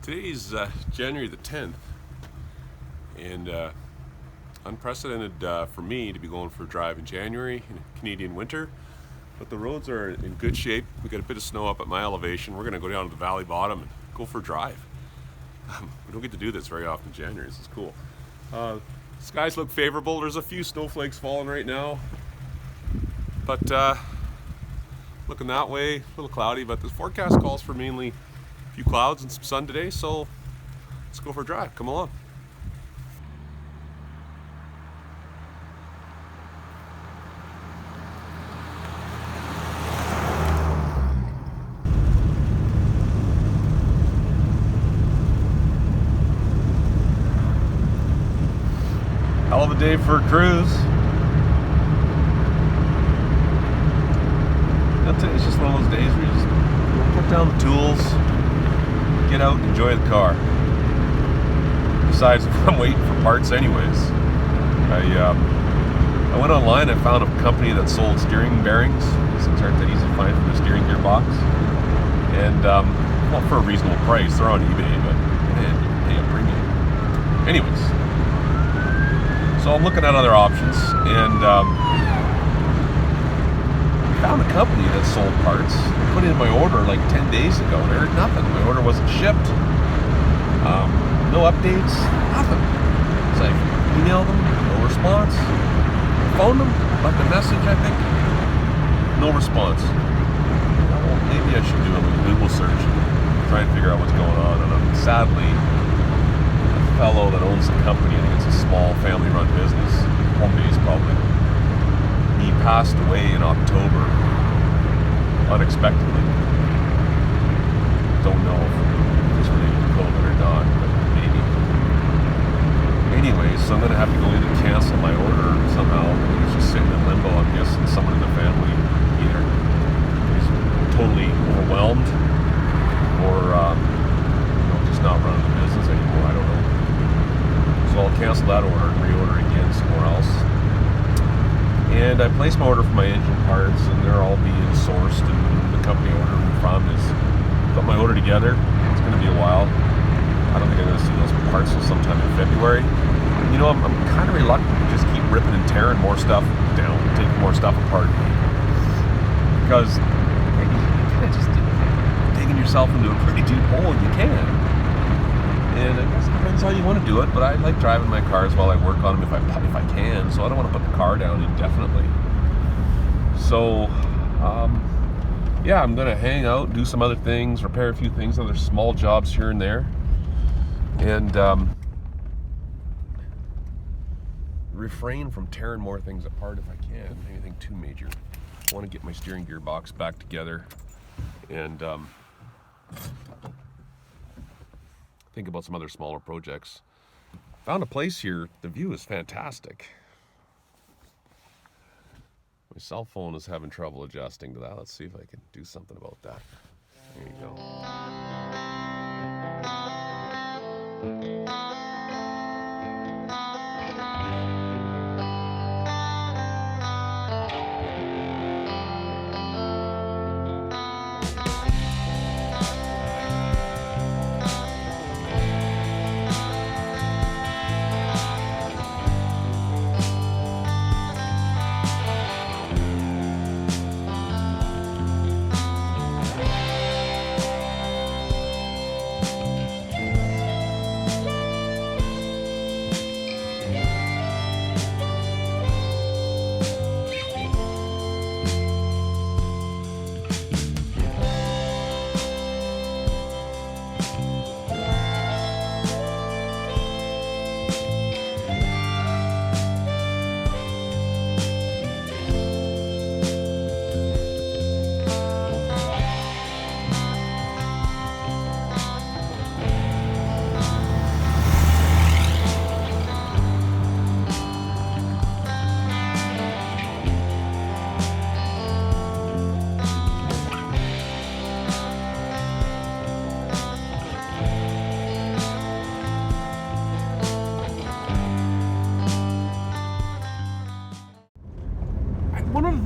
Today's January the 10th, and unprecedented for me to be going for a drive in January in Canadian winter, but the roads are in good shape. We got a bit of snow up at my elevation. We're going to go down to the valley bottom and go for a drive. We don't get to do this very often in January. This is cool. Skies look favorable. There's a few snowflakes falling right now, but looking that way, a little cloudy, but the forecast calls for mainly a few clouds and some sun today, so let's go for a drive. Come along. Hell of a day for a cruise. Now today's just one of those days where you just put down the tools, get out and enjoy the car. Besides, I'm waiting for parts anyways. I went online and found a company that sold steering bearings. These things aren't that easy to find from the steering gearbox. And, well, for a reasonable price. They're on eBay, but man, you can pay a premium. Anyways, so I'm looking at other options, and found a company that sold parts. Put in my order like 10 days ago and I heard nothing. My order wasn't shipped. No updates, nothing. So I emailed them, no response. Phoned them, left a message, I think. No response. Well, maybe I should do a Google search and try and figure out what's going on. And sadly, a fellow that owns the company, I think it's a small family-run business, home-based probably, he passed away in October, unexpectedly. Don't know if it's related to COVID or not, but maybe. Anyway, so I'm going to have to go in and cancel my order somehow. It's just sitting in limbo. I'm guessing someone in the family either is totally overwhelmed or just not running the business anymore. I don't know. So I'll cancel that order and reorder again somewhere else. And I placed my order for my engine parts, and they're all being sourced, and the company I ordered them from is put my order together. It's going to be a while. I don't think I'm going to see those parts until sometime in February. You know, I'm kind of reluctant to just keep ripping and tearing more stuff down, taking more stuff apart, because you kind of just digging yourself into a pretty deep hole, and you can. And it depends how you want to do it, but I like driving my cars while I work on them if I can, so I don't want to put the car down indefinitely. So, yeah, I'm going to hang out, do some other things, repair a few things, other small jobs here and there, and refrain from tearing more things apart if I can, anything too major. I want to get my steering gearbox back together and think about some other smaller projects. Found a place here. The view is fantastic. My cell phone is having trouble adjusting to that. Let's see if I can do something about that. There you go.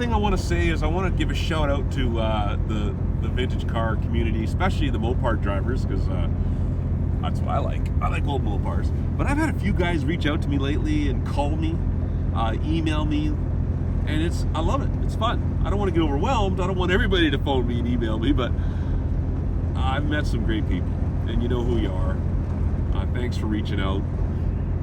thing I want to say is I want to give a shout out to the vintage car community, especially the Mopar drivers, because That's what I like. I like old Mopars. But I've had a few guys reach out to me lately and call me, email me, and I love it. It's fun. I don't want to get overwhelmed. I don't want everybody to phone me and email me, but I've met some great people, and you know who you are. Thanks for reaching out.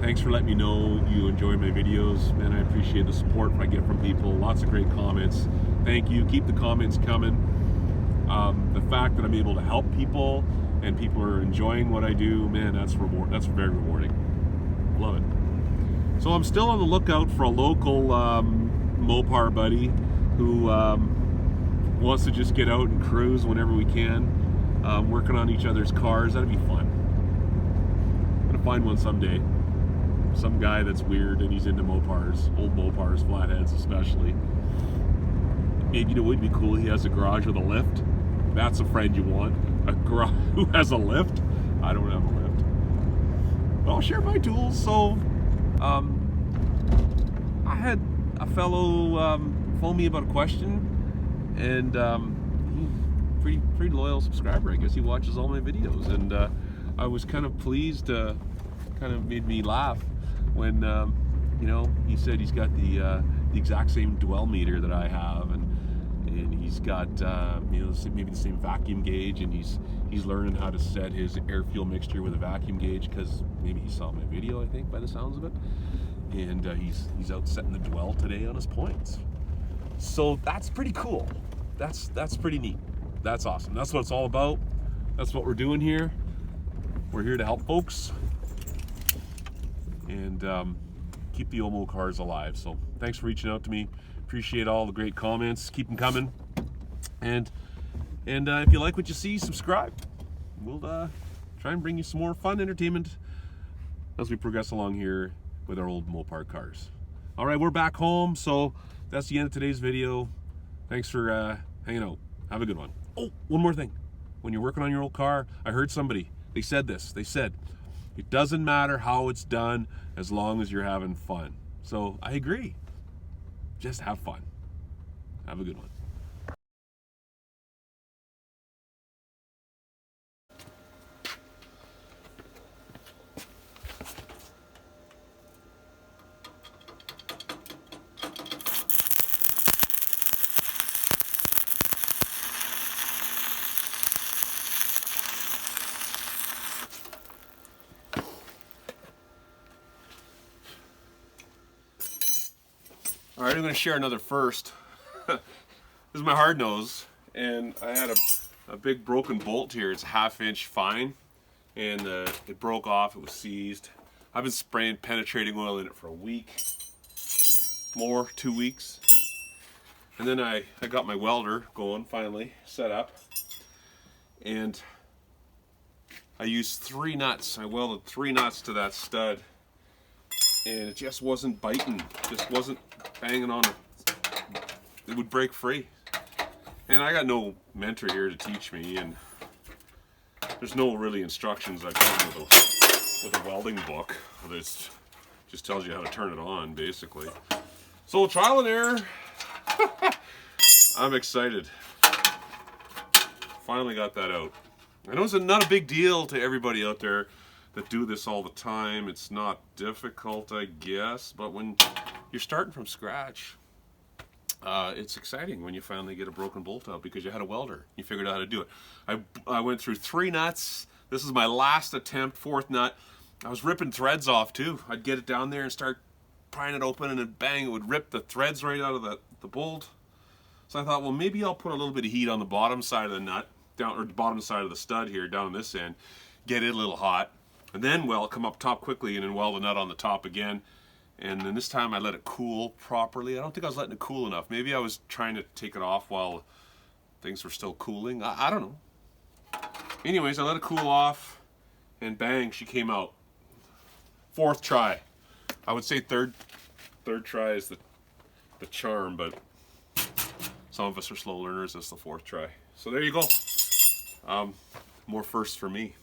Thanks for letting me know you enjoy my videos. Man, I appreciate the support I get from people. Lots of great comments. Thank you. Keep the comments coming. The fact that I'm able to help people and people are enjoying what I do, man, that's very rewarding. Love it. So I'm still on the lookout for a local Mopar buddy who wants to just get out and cruise whenever we can. Working on each other's cars. That'd be fun. I'm gonna find one someday. Some guy that's weird and he's into Mopars, old Mopars, flatheads especially. Maybe it would be cool. He has a garage with a lift. That's a friend you want. A garage who has a lift. I don't have a lift. But I'll share my tools. So, I had a fellow phone me about a question, and pretty loyal subscriber. I guess he watches all my videos, and I was kind of pleased. Kind of made me laugh when you know, he said he's got the exact same dwell meter that I have, and he's got you know, maybe the same vacuum gauge, and he's learning how to set his air fuel mixture with a vacuum gauge because maybe he saw my video, I think, by the sounds of it, and he's out setting the dwell today on his points. So that's pretty cool. That's pretty neat. That's awesome. That's what it's all about. That's what we're doing here. We're here to help folks and keep the Omo cars alive. So thanks for reaching out to me. Appreciate all the great comments. Keep them coming. And if you like what you see, subscribe. We'll try and bring you some more fun entertainment as we progress along here with our old Mopar cars. All right, we're back home, so that's the end of today's video. Thanks for hanging out. Have a good one. Oh, one more thing. When you're working on your old car, I heard somebody, they said this. They said, it doesn't matter how it's done as long as you're having fun. So I agree. Just have fun. Have a good one. All right, I'm going to share another first. This is my hard nose, and I had a big broken bolt here. It's a 1/2 inch fine, and it broke off. It was seized. I've been spraying penetrating oil in it for a week, more, 2 weeks. And then I got my welder going, finally set up, and I used 3 nuts. I welded 3 nuts to that stud, and it just wasn't biting, just wasn't banging on it. It would break free. And I got no mentor here to teach me, and there's no really instructions that come with a welding book. It just tells you how to turn it on, basically. So trial and error. I'm excited. Finally got that out. I know it's not a big deal to everybody out there that do this all the time. It's not difficult, I guess, but when you're starting from scratch, it's exciting when you finally get a broken bolt out because you had a welder. You figured out how to do it. I went through 3 nuts. This is my last attempt, 4th nut. I was ripping threads off too. I'd get it down there and start prying it open, and then bang, it would rip the threads right out of the bolt. So I thought, well, maybe I'll put a little bit of heat on the bottom side of the nut, down, or the bottom side of the stud here, down this end, get it a little hot, and then come up top quickly and then weld the nut on the top again. And then this time I let it cool properly. I don't think I was letting it cool enough. Maybe I was trying to take it off while things were still cooling. I don't know. Anyways, I let it cool off, and bang, she came out. 4th try. I would say third try is the charm, but some of us are slow learners. That's the 4th try. So there you go. More firsts for me.